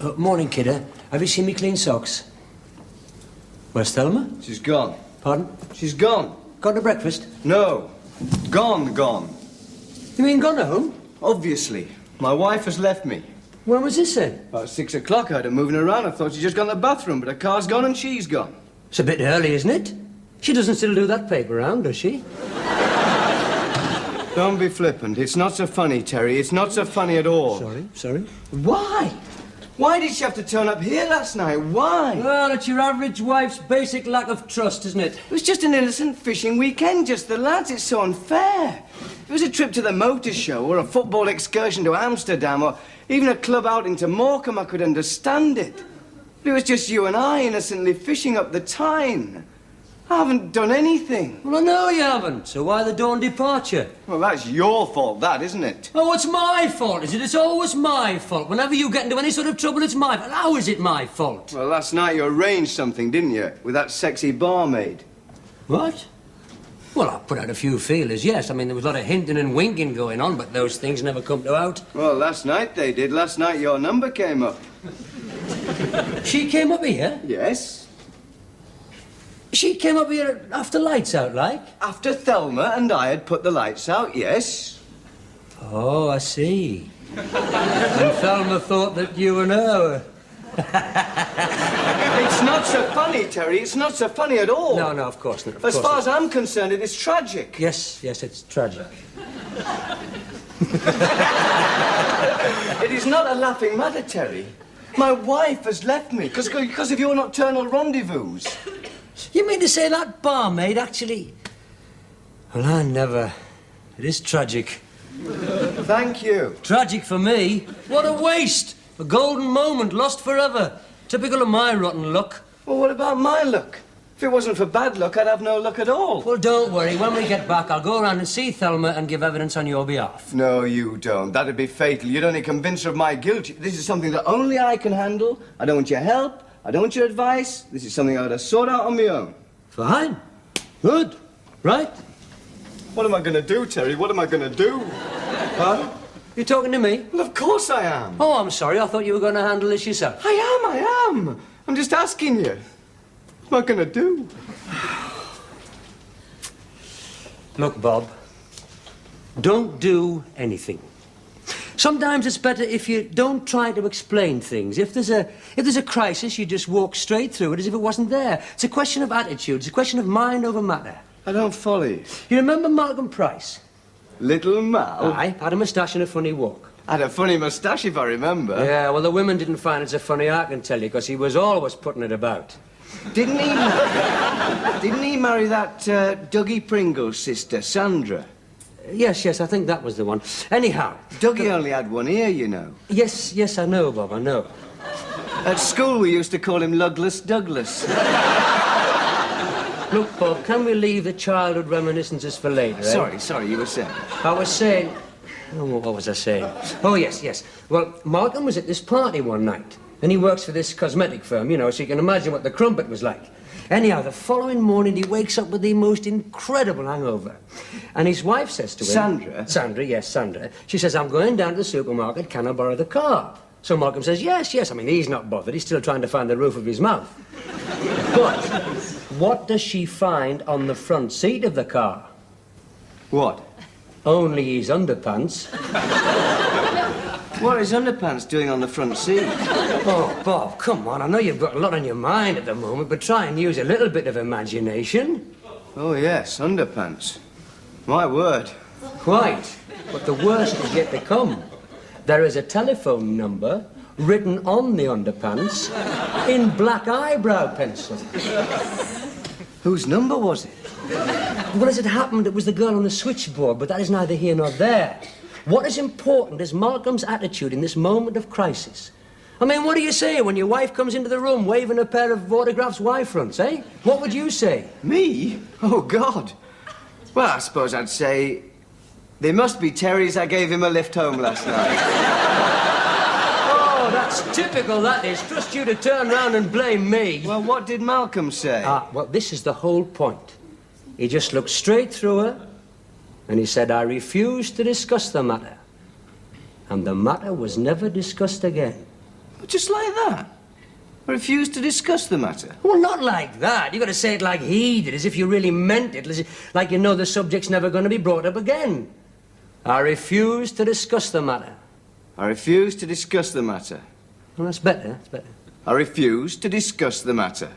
Morning, kidder. Have you seen me clean socks? Where's Thelma? She's gone. Pardon? She's gone. Gone to breakfast? No. Gone. You mean gone home? Obviously. My wife has left me. When was this then? About 6 o'clock, I had her moving around. I thought she'd just gone to the bathroom, but her car's gone and she's gone. It's a bit early, isn't it? She doesn't still do that paper round, does she? Don't be flippant. It's not so funny, Terry. It's not so funny at all. Sorry. Why? Why did she have to turn up here last night? Why? Well, it's your average wife's basic lack of trust, isn't it? It was just an innocent fishing weekend, just the lads. It's so unfair. If it was a trip to the motor show or a football excursion to Amsterdam or even a club outing to Morecambe, I could understand it. But it was just you and I innocently fishing up the Tyne. I haven't done anything. Well, I know you haven't, so why the dawn departure? Well, that's your fault, that, isn't it? Oh, it's my fault, is it? It's always my fault. Whenever you get into any sort of trouble, it's my fault. How is it my fault? Well, last night you arranged something, didn't you? With that sexy barmaid. What? Well, I put out a few feelers, yes. I mean, there was a lot of hinting and winking going on, but those things never come to out. Well, last night they did. Last night your number came up. She came up here? Yes. She came up here after lights out, like? After Thelma and I had put the lights out, yes. Oh, I see. And Thelma thought that you and her were... It's not so funny, Terry. It's not so funny at all. No, of course not. As far as I'm concerned, it is tragic. Yes, it's tragic. It is not a laughing matter, Terry. My wife has left me because of your nocturnal rendezvous. You mean to say that barmaid actually... Well, I never... It is tragic. Thank you. Tragic for me? What a waste! A golden moment lost forever. Typical of my rotten luck. Well, what about my luck? If it wasn't for bad luck, I'd have no luck at all. Well, don't worry. When we get back, I'll go around and see Thelma and give evidence on your behalf. No, you don't. That'd be fatal. You'd only convince her of my guilt. This is something that only I can handle. I don't want your help. I don't want your advice. This is something I ought to sort out on my own. Fine. Good. Right? What am I going to do, Terry? What am I going to do? Huh? You talking to me? Well, of course I am. Oh, I'm sorry. I thought you were going to handle this yourself. I am. I'm just asking you. What am I going to do? Look, Bob. Don't do anything. Sometimes it's better if you don't try to explain things. If there's a crisis, you just walk straight through it as if it wasn't there. It's a question of attitude. It's a question of mind over matter. I don't follow you. You remember Malcolm Price? Little Mal? Aye, had a moustache and a funny walk. Had a funny moustache, if I remember. Yeah, well, the women didn't find it so funny, I can tell you, because he was always putting it about. Didn't he marry that Dougie Pringle's sister, Sandra? Yes, I think that was the one. Anyhow... Dougie only had one ear, you know. Yes, I know, Bob, I know. At school, we used to call him Lugless Douglas. Look, Bob, can we leave the childhood reminiscences for later, eh? Sorry, you were saying? I was saying... Oh, what was I saying? Oh, yes. Well, Malcolm was at this party one night, and he works for this cosmetic firm, you know, so you can imagine what the crumpet was like. Anyhow, the following morning, he wakes up with the most incredible hangover. And his wife says to him... Sandra? Sandra. She says, I'm going down to the supermarket, can I borrow the car? So Malcolm says, yes. I mean, he's not bothered. He's still trying to find the roof of his mouth. But what does she find on the front seat of the car? What? Only his underpants. What is underpants doing on the front seat? Oh, Bob, come on. I know you've got a lot on your mind at the moment, but try and use a little bit of imagination. Oh, yes, underpants. My word. Quite. But the worst is yet to come. There is a telephone number written on the underpants in black eyebrow pencil. Whose number was it? Well, as it happened, it was the girl on the switchboard, but that is neither here nor there. What is important is Malcolm's attitude in this moment of crisis. I mean, what do you say when your wife comes into the room waving a pair of autographs Y-fronts, eh? What would you say? Me? Oh, God. Well, I suppose I'd say, they must be Terry's. I gave him a lift home last night. Oh, that's typical, that is. Trust you to turn round and blame me. Well, what did Malcolm say? Well, this is the whole point. He just looked straight through her, and he said, I refuse to discuss the matter. And the matter was never discussed again. Just like that? I refuse to discuss the matter. Well, not like that. You've got to say it like he did, as if you really meant it, like you know the subject's never going to be brought up again. I refuse to discuss the matter. I refuse to discuss the matter. Well, that's better, that's better. I refuse to discuss the matter.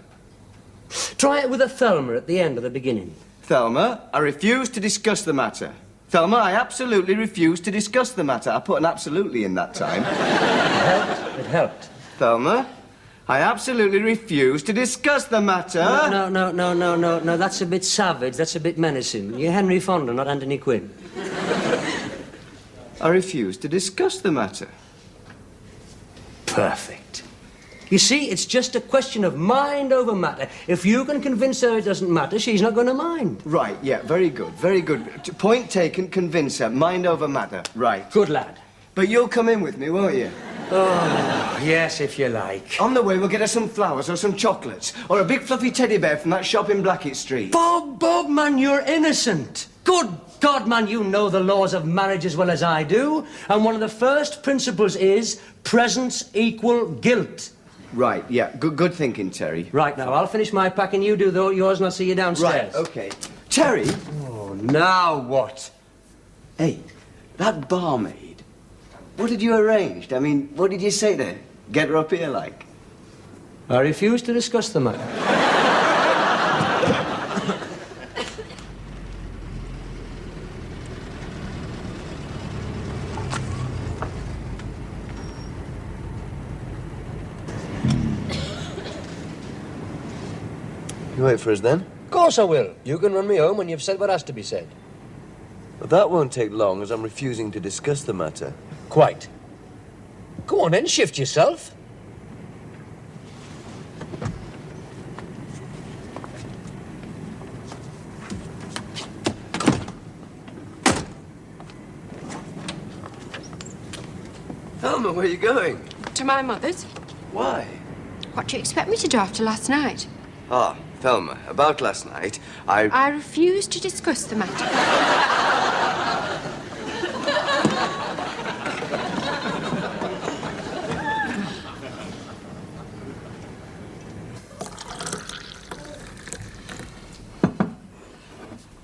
Try it with a Thelma at the end or the beginning. Thelma, I refuse to discuss the matter. Thelma, I absolutely refuse to discuss the matter. I put an absolutely in that time. It helped. Thelma, I absolutely refuse to discuss the matter. No, that's a bit savage, that's a bit menacing. You're Henry Fonda, not Anthony Quinn. I refuse to discuss the matter. Perfect. You see, it's just a question of mind over matter. If you can convince her it doesn't matter, she's not going to mind. Right, yeah, very good, very good. Point taken, convince her. Mind over matter. Right. Good lad. But you'll come in with me, won't you? Oh, yes, if you like. On the way, we'll get her some flowers or some chocolates or a big fluffy teddy bear from that shop in Blackett Street. Bob, man, you're innocent. Good God, man, you know the laws of marriage as well as I do. And one of the first principles is presents equal guilt. Right, yeah. Good thinking, Terry. Right, now, I'll finish my packing. You do yours and I'll see you downstairs. Right, OK. Terry? Oh, now what? Hey, that barmaid, what did you arrange? I mean, what did you say to her? Get her up here, like? I refuse to discuss the matter. You wait for us then? Of course I will. You can run me home when you've said what has to be said. But that won't take long, as I'm refusing to discuss the matter. Quite. Go on then, shift yourself. Thelma, where are you going? To my mother's. Why? What do you expect me to do after last night? Ah, Thelma, about last night, I refuse to discuss the matter.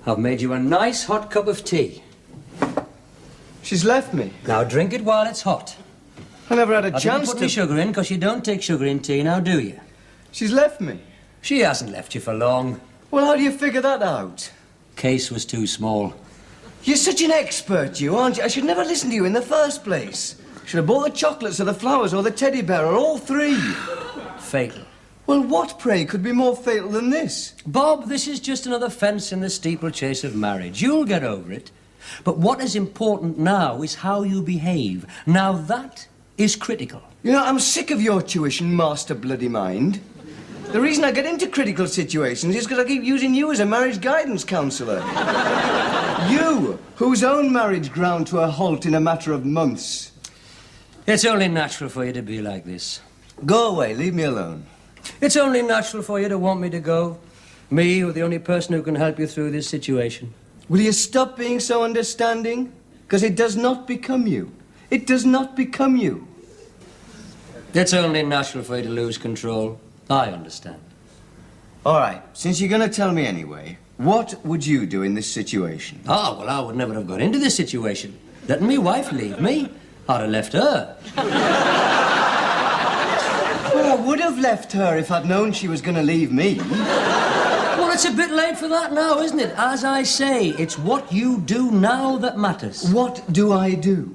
I've made you a nice hot cup of tea. She's left me. Now drink it while it's hot. I never had a I didn't chance put to... any sugar in, because you don't take sugar in tea, now do you? She's left me. She hasn't left you for long. Well, how do you figure that out? Case was too small. You're such an expert, you, aren't you? I should never listen to you in the first place. Should have bought the chocolates or the flowers or the teddy bear or all three. Fatal. Well, what, pray, could be more fatal than this? Bob, this is just another fence in the steeplechase of marriage. You'll get over it. But what is important now is how you behave. Now that is critical. You know, I'm sick of your tuition, master bloody mind. The reason I get into critical situations is because I keep using you as a marriage guidance counsellor. You, whose own marriage ground to a halt in a matter of months. It's only natural for you to be like this. Go away, leave me alone. It's only natural for you to want me to go. Me, who's the only person who can help you through this situation. Will you stop being so understanding? Because it does not become you. It does not become you. It's only natural for you to lose control. I understand. All right, since you're going to tell me anyway, what would you do in this situation? Ah, well, I would never have got into this situation. Letting me wife leave me, I'd have left her. Well, I would have left her if I'd known she was going to leave me. Well, it's a bit late for that now, isn't it? As I say, it's what you do now that matters. What do I do?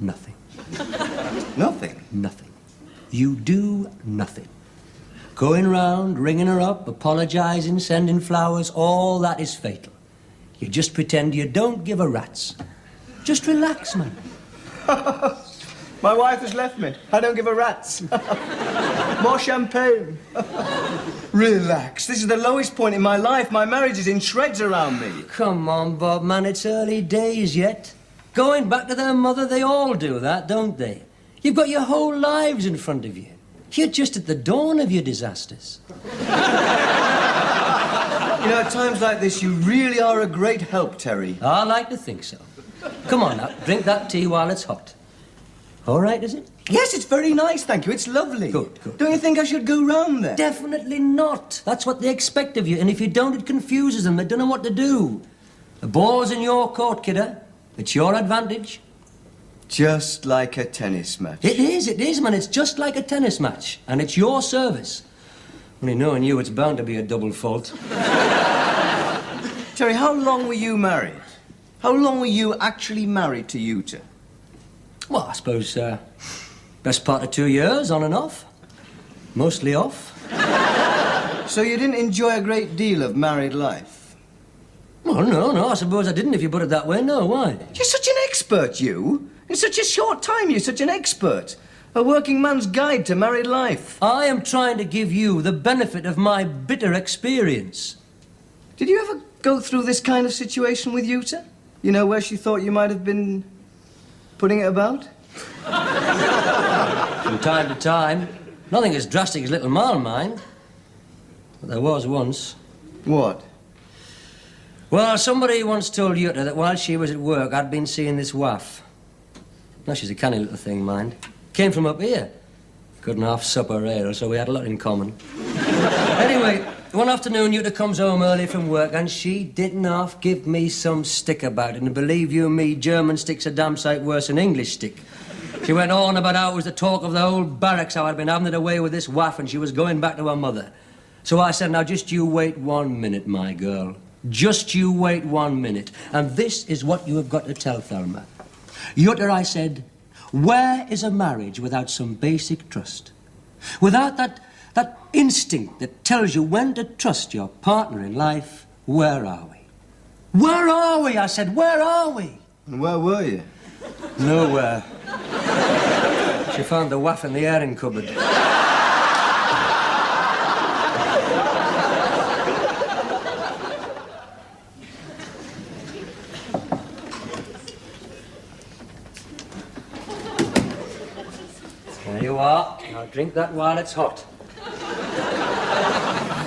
Nothing. Nothing. Nothing. You do nothing. Going round, ringing her up, apologising, sending flowers, all that is fatal. You just pretend you don't give a rat's. Just relax, man. My wife has left me. I don't give a rat's. More champagne. Relax. This is the lowest point in my life. My marriage is in shreds around me. Come on, Bob, man, it's early days yet. Going back to their mother, they all do that, don't they? You've got your whole lives in front of you. You're just at the dawn of your disasters. You know, at times like this, you really are a great help, Terry. I like to think so. Come on now, drink that tea while it's hot. All right, is it? Yes, it's very nice, thank you. It's lovely. Good, good. Don't you think I should go round there? Definitely not. That's what they expect of you, and if you don't, it confuses them. They don't know what to do. The ball's in your court, kidder. It's your advantage. Just like a tennis match. It is, man. It's just like a tennis match, and it's your service. Only knowing you, it's bound to be a double fault. Terry, how long were you married? How long were you actually married to Utah? Well, I suppose, best part of 2 years, on and off. Mostly off. So you didn't enjoy a great deal of married life? Well, no, I suppose I didn't, if you put it that way. No, why? You're such an expert, you. In such a short time, you're such an expert. A working man's guide to married life. I am trying to give you the benefit of my bitter experience. Did you ever go through this kind of situation with Utah? You know, where she thought you might have been putting it about? From time to time. Nothing as drastic as little Mal, mind. But there was once. What? Well, somebody once told Jutta that while she was at work, I'd been seeing this waff. Now, she's a canny little thing, mind. Came from up here. Couldn't half sup her ale, so we had a lot in common. Anyway, one afternoon, Jutta comes home early from work, and she didn't half give me some stick about it. And believe you me, German stick's a damn sight worse than English stick. She went on about how it was the talk of the whole barracks, how I'd been having it away with this waff, and she was going back to her mother. So I said, now, just you wait 1 minute, my girl. Just you wait 1 minute. And this is what you have got to tell Thelma. Jutta, I said, where is a marriage without some basic trust? Without that instinct that tells you when to trust your partner in life, where are we? Where are we? I said, where are we? And where were you? Nowhere. She found the waff in the airing cupboard. There you are. Now drink that while it's hot.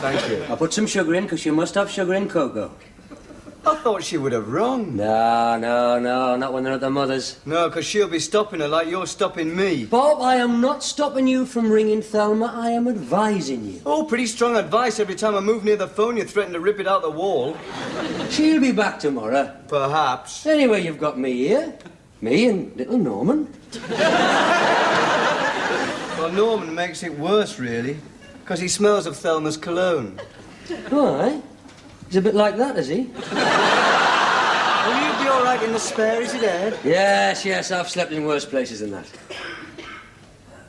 Thank you. I'll put some sugar in, because you must have sugar in cocoa. I thought she would have rung. No, not when they're at their mother's. No, because she'll be stopping her like you're stopping me. Bob, I am not stopping you from ringing Thelma. I am advising you. Oh, pretty strong advice. Every time I move near the phone, you threaten to rip it out the wall. She'll be back tomorrow. Perhaps. Anyway, you've got me here. Me and little Norman. Well, Norman makes it worse, really. Because he smells of Thelma's cologne. Why? He's a bit like that, is he? Will you be all right in the spare? Is it Ed? Yes, I've slept in worse places than that.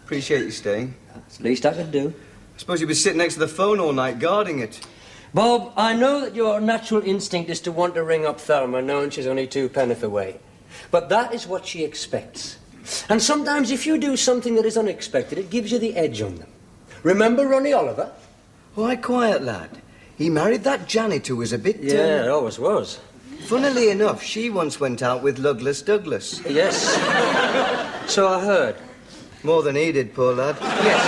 Appreciate you staying. That's the least I could do. I suppose you'll be sitting next to the phone all night, guarding it. Bob, I know that your natural instinct is to want to ring up Thelma, knowing she's only 2 penneth away. But that is what she expects. And sometimes if you do something that is unexpected, it gives you the edge on them. Remember Ronnie Oliver? Why, quiet, lad. He married that Janet who was a bit... Yeah, it always was. Funnily enough, she once went out with Lugless Douglas. Yes. So I heard. More than he did, poor lad. Yes.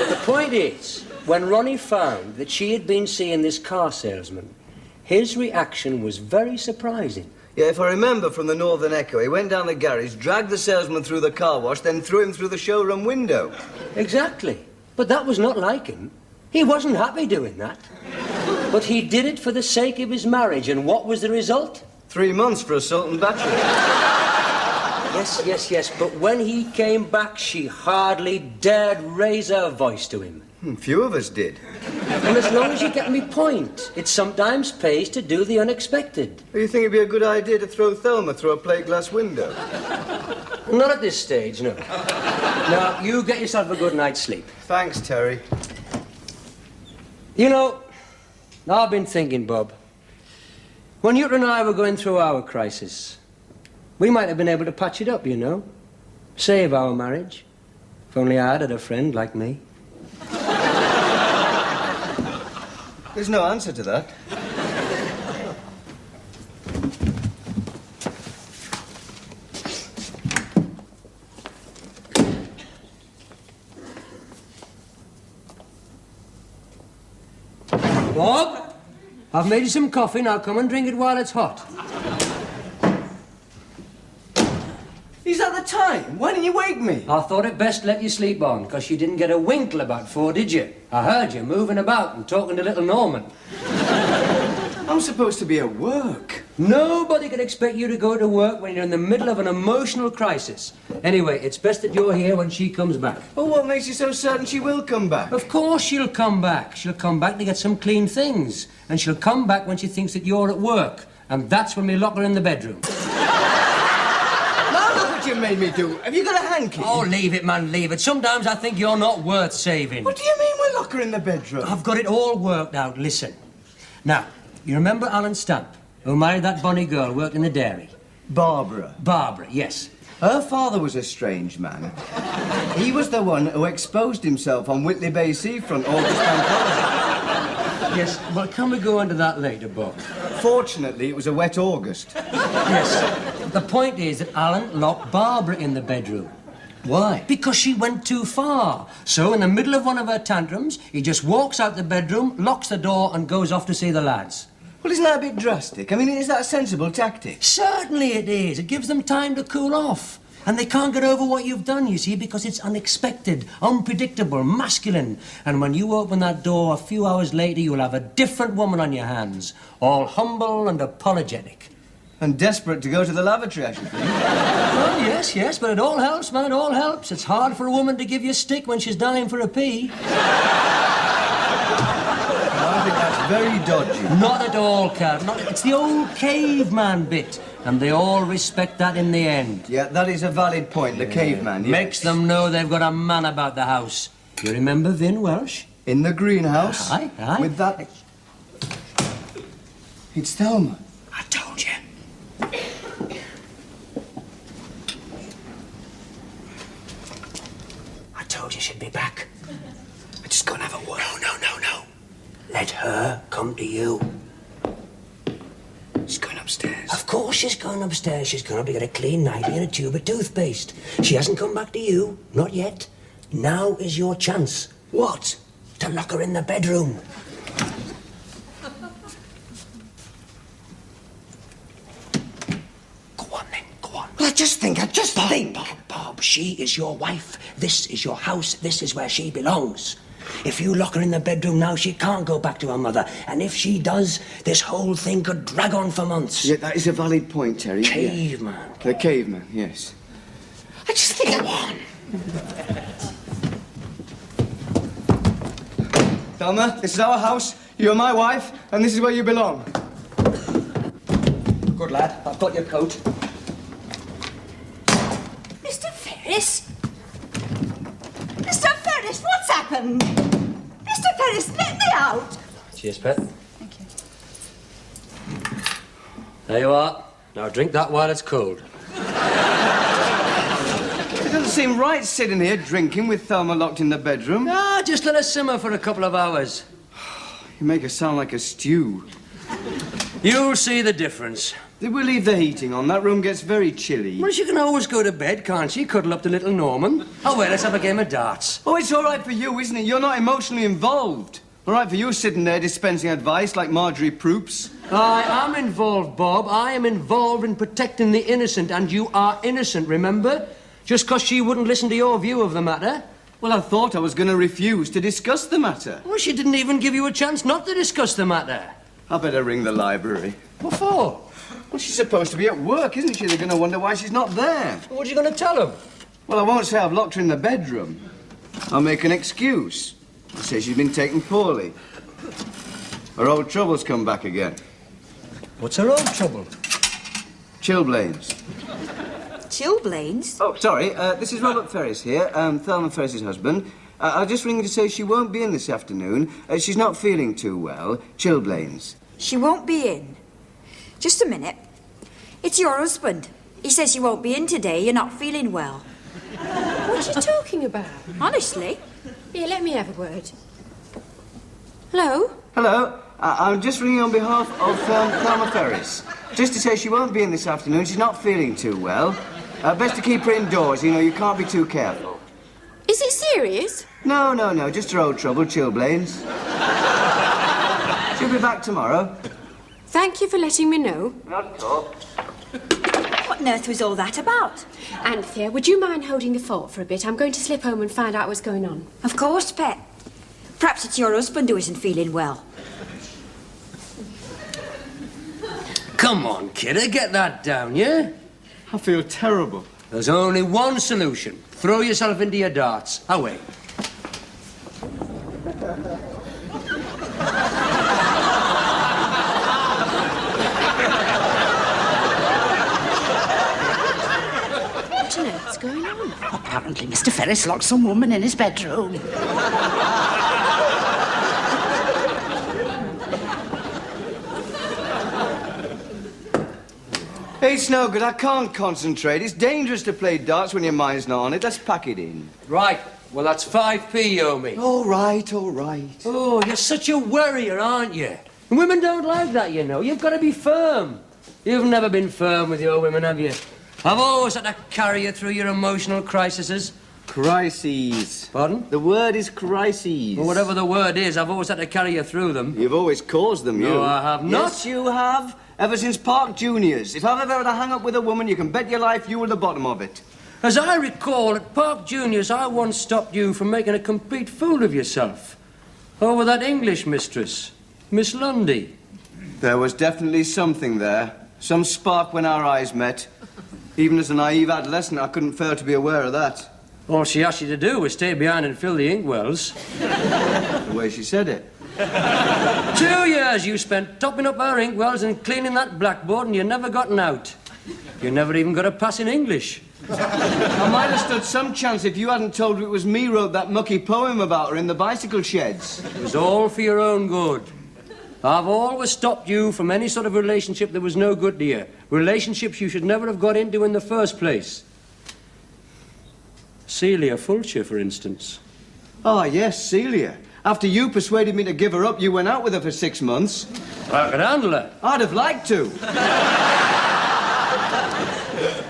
The point is, when Ronnie found that she had been seeing this car salesman, his reaction was very surprising. Yeah, if I remember from the Northern Echo, he went down the garage, dragged the salesman through the car wash, then threw him through the showroom window. Exactly. But that was not like him. He wasn't happy doing that. But he did it for the sake of his marriage, and what was the result? 3 months for assault and battery. Yes, but when he came back, she hardly dared raise her voice to him. Few of us did. And as long as you get me point, it sometimes pays to do the unexpected. Do you think it'd be a good idea to throw Thelma through a plate glass window? Not at this stage, no. Now, you get yourself a good night's sleep. Thanks, Terry. You know, I've been thinking, Bob, when you and I were going through our crisis, we might have been able to patch it up, you know. Save our marriage. If only I had a friend like me. There's no answer to that. Bob, I've made you some coffee. Now come and drink it while it's hot. He's at the time? Why didn't you wake me? I thought it best let you sleep on, because you didn't get a wink till about 4, did you? I heard you moving about and talking to little Norman. I'm supposed to be at work. Nobody could expect you to go to work when you're in the middle of an emotional crisis. Anyway, it's best that you're here when she comes back. Well, what makes you so certain she will come back? Of course she'll come back. She'll come back to get some clean things. And she'll come back when she thinks that you're at work. And that's when we lock her in the bedroom. Now look what you made me do. Have you got a hanky? Oh, leave it, man, leave it. Sometimes I think you're not worth saving. What do you mean we'll lock her in the bedroom? I've got it all worked out. Listen. Now, you remember Alan Stamp, who married that bonny girl who worked in the dairy? Barbara. Barbara, yes. Her father was a strange man. He was the one who exposed himself on Whitley Bay seafront August Bank holiday. Yes, well, can we go into that later, Bob? Fortunately, it was a wet August. Yes. The point is that Alan locked Barbara in the bedroom. Why? Because she went too far. So, in the middle of one of her tantrums, he just walks out the bedroom, locks the door, and goes off to see the lads. Well, isn't that a bit drastic? I mean, is that a sensible tactic? Certainly it is. It gives them time to cool off. And they can't get over what you've done, you see, because it's unexpected, unpredictable, masculine. And when you open that door a few hours later, you'll have a different woman on your hands, all humble and apologetic. And desperate to go to the lavatory, I should think. Well, yes, but it all helps, man, it all helps. It's hard for a woman to give you a stick when she's dying for a pee. I think that's very dodgy. Not at all, Cat. It's the old caveman bit. And they all respect that in the end. Yeah, that is a valid point, the caveman, yes. Makes them know they've got a man about the house. You remember Vin Welsh? In the greenhouse. Aye. With that... It's Thelma. I told you. I told you she'd be back. I just go and have a word. No. Let her come to you. She's going upstairs. Of course she's going upstairs. She's going up to get a clean nightie and a tube of toothpaste. She hasn't come back to you. Not yet. Now is your chance. What? To lock her in the bedroom. Go on then, go on. Well, I just think. Bob, she is your wife. This is your house. This is where she belongs. If you lock her in the bedroom now, she can't go back to her mother. And if she does, this whole thing could drag on for months. Yeah, that is a valid point, Terry. Caveman. Yeah. The caveman, yes. I just think... Go on. Thelma, this is our house. You're my wife, and this is where you belong. Good lad. I've got your coat. Mr. Ferris? Mr. Ferris, what's happened? Mr. Ferris, let me out. Cheers, Pet. Thank you. There you are. Now drink that while it's cold. It doesn't seem right sitting here drinking with Thelma locked in the bedroom. Ah, just let her simmer for a couple of hours. You make her sound like a stew. You'll see the difference. Did we leave the heating on? That room gets very chilly. Well, she can always go to bed, can't she? Cuddle up to little Norman. Oh, well, let's have a game of darts. Oh, it's all right for you, isn't it? You're not emotionally involved. All right for you sitting there dispensing advice like Marjorie Proops. I am involved, Bob. I am involved in protecting the innocent, and you are innocent, remember? Just 'cause she wouldn't listen to your view of the matter. Well, I thought I was going to refuse to discuss the matter. Well, she didn't even give you a chance not to discuss the matter. I better ring the library. What for? Well, she's supposed to be at work, isn't she? They're going to wonder why she's not there. What are you going to tell them? Well, I won't say I've locked her in the bedroom. I'll make an excuse. I'll say she's been taken poorly. Her old troubles come back again. What's her old trouble? Chilblains. Chilblains? Oh, sorry. This is Robert Ferris here, Thelma Ferris's husband. I'll just ring to say she won't be in this afternoon. She's not feeling too well. Chilblains. She won't be in. Just a minute. It's your husband. He says you won't be in today. You're not feeling well. What are you talking about? Honestly? Here, let me have a word. Hello? Hello. I'm just ringing on behalf of Thelma Ferris. Just to say she won't be in this afternoon. She's not feeling too well. Best to keep her indoors. You know, you can't be too careful. Is it serious? No. Just her old trouble, chilblains. She'll be back tomorrow. Thank you for letting me know. Not at all. What on earth was all that about? Anthea, would you mind holding the fort for a bit? I'm going to slip home and find out what's going on. Of course, Pet. Perhaps it's your husband who isn't feeling well. Come on, kidder, get that down, yeah? I feel terrible. There's only one solution. Throw yourself into your darts. Away. What on earth's going on? Apparently, Mr. Ferris locked some woman in his bedroom. It's no good. I can't concentrate. It's dangerous to play darts when your mind's not on it. Let's pack it in. Right. Well, that's 5p, you owe me. All right, all right. Oh, you're such a worrier, aren't you? And women don't like that, you know. You've got to be firm. You've never been firm with your women, have you? I've always had to carry you through your emotional crises. Crises. Pardon? The word is crises. Well, whatever the word is, I've always had to carry you through them. You've always caused them, you. No, I have not. Yes, you have. Ever since Park Juniors. If I've ever had a hang-up with a woman, you can bet your life you were the bottom of it. As I recall, at Park Juniors, I once stopped you from making a complete fool of yourself over that English mistress, Miss Lundy. There was definitely something there. Some spark when our eyes met. Even as a naive adolescent, I couldn't fail to be aware of that. All she asked you to do was stay behind and fill the inkwells. The way she said it. 2 years you spent topping up our inkwells and cleaning that blackboard, and you never gotten out. You never even got a pass in English. I might have stood some chance if you hadn't told her it was me wrote that mucky poem about her in the bicycle sheds. It was all for your own good. I've always stopped you from any sort of relationship that was no good to you. Relationships you should never have got into in the first place. Celia Fulcher, for instance. Ah, yes, Celia. After you persuaded me to give her up, you went out with her for 6 months. I could handle her. I'd have liked to.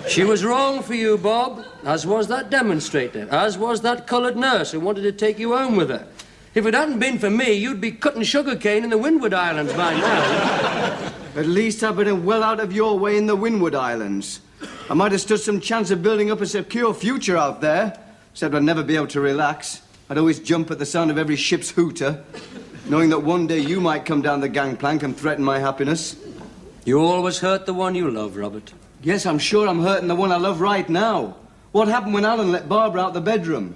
She was wrong for you, Bob, as was that demonstrator, as was that coloured nurse who wanted to take you home with her. If it hadn't been for me, you'd be cutting sugarcane in the Windward Islands by now. At least I've been well out of your way in the Windward Islands. I might have stood some chance of building up a secure future out there, except I'd never be able to relax. I'd always jump at the sound of every ship's hooter, knowing that one day you might come down the gangplank and threaten my happiness. You always hurt the one you love, Robert. Yes, I'm sure I'm hurting the one I love right now. What happened when Alan let Barbara out the bedroom?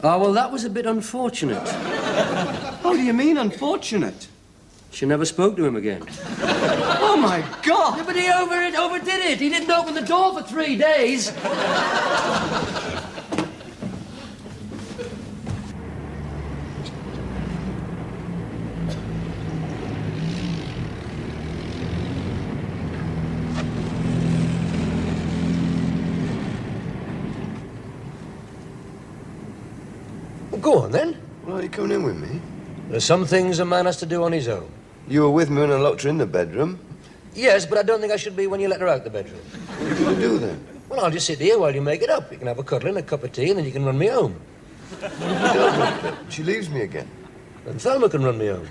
Oh, well, that was a bit unfortunate. How do you mean, unfortunate? She never spoke to him again. Oh, my God! Yeah, but he overdid it. He didn't open the door for 3 days. Go on, then. Well, are you coming in with me? There's some things a man has to do on his own. You were with me when I locked her in the bedroom. Yes, but I don't think I should be when you let her out the bedroom. What are you going to do then? Well, I'll just sit here while you make it up. You can have a cuddle and a cup of tea, and then you can run me home. She leaves me again. And Thelma can run me home.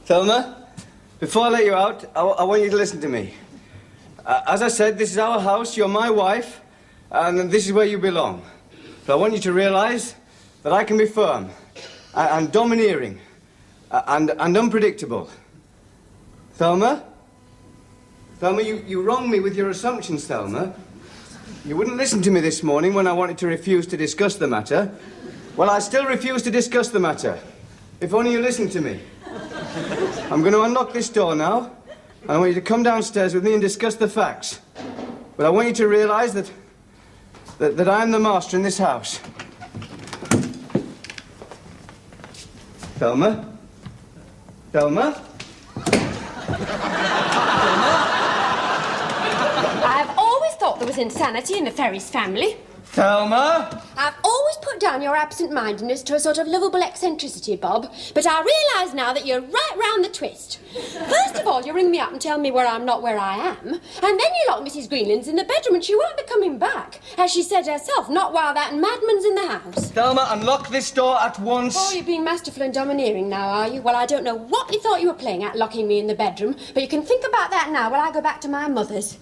Thelma, before I let you out, I want you to listen to me. As I said, this is our house, you're my wife, and this is where you belong. But I want you to realize that I can be firm, and domineering, and unpredictable. Thelma? Thelma, you wronged me with your assumptions, Thelma. You wouldn't listen to me this morning when I wanted to refuse to discuss the matter. Well, I still refuse to discuss the matter. If only you listen to me. I'm going to unlock this door now, and I want you to come downstairs with me and discuss the facts. But I want you to realize that I'm the master in this house. Thelma? Thelma? I've always thought there was insanity in the Ferris family. Thelma? I've always put down your absent-mindedness to a sort of lovable eccentricity, Bob, but I realise now that you're right round the twist. First of all, you ring me up and tell me where I'm not where I am, and then you lock Mrs. Greenlands in the bedroom and she won't be coming back. As she said herself, not while that madman's in the house. Thelma, unlock this door at once. Oh, you're being masterful and domineering now, are you? Well, I don't know what you thought you were playing at, locking me in the bedroom, but you can think about that now while I go back to my mother's.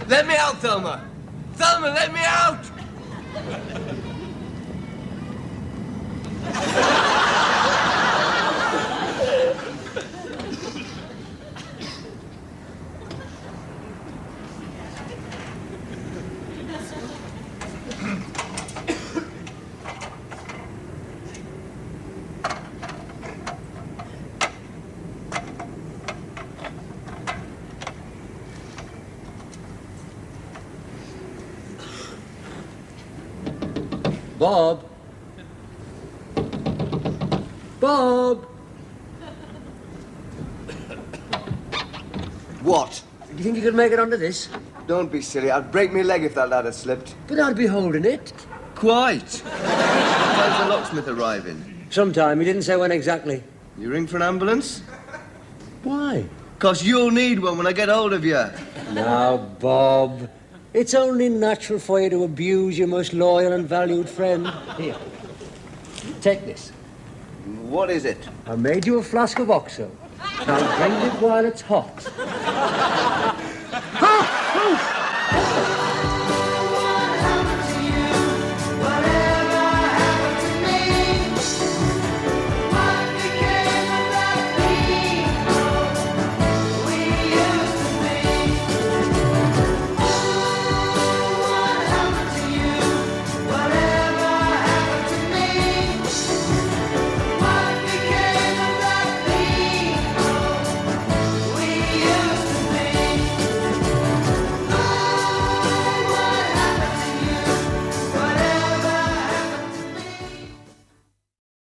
Let me out, Thelma. Thelma, let me out. Bob? Bob? What? Do you think you could make it onto this? Don't be silly. I'd break my leg if that ladder slipped. But I'd be holding it. Quite. When's the locksmith arriving? Sometime. He didn't say when exactly. You ring for an ambulance? Why? 'Cause you'll need one when I get hold of you. Now, Bob, it's only natural for you to abuse your most loyal and valued friend. Here, take this. What is it? I made you a flask of Oxo. Now drink it while it's hot. Ha! Oh!